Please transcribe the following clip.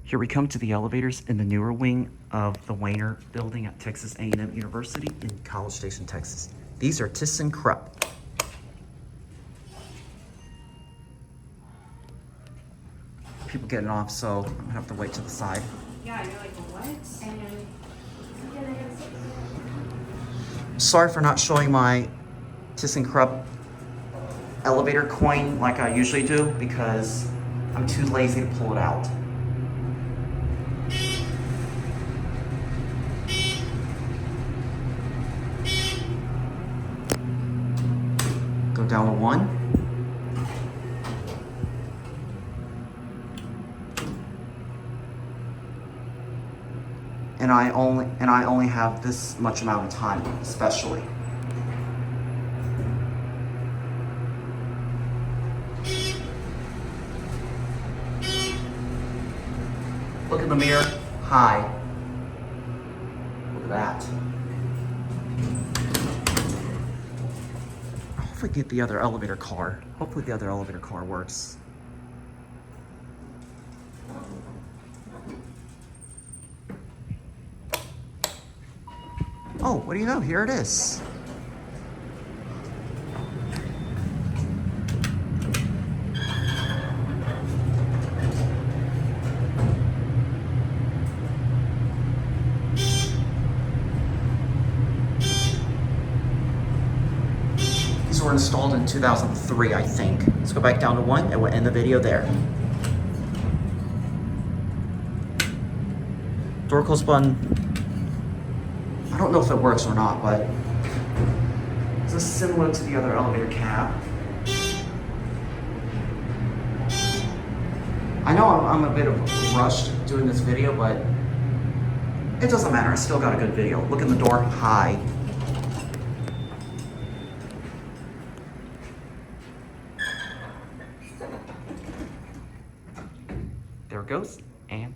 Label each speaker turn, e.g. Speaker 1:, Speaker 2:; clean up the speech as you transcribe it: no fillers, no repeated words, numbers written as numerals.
Speaker 1: Here we come to the elevators in the newer wing of the Wehner building at Texas A&M University in College Station, Texas. These are ThyssenKrupp. People getting off, so I'm gonna have to wait to the side.
Speaker 2: Yeah, you're like, what?
Speaker 1: Sorry for not showing my ThyssenKrupp elevator coin like I usually do because I'm too lazy to pull it out. Go down to 1. And I only have this much amount of time, especially. Look in the mirror. Hi. Look at that. Hopefully get the other elevator car. Hopefully the other elevator car works. Oh, what do you know? Here it is. These were installed in 2003, I think. Let's go back down to 1 and we'll end the video there. Door close button. I don't know if it works or not, but this is similar to the other elevator cab. I know I'm a bit of rushed doing this video, but it doesn't matter. I still got a good video. Look in the door. Hi. There it goes, and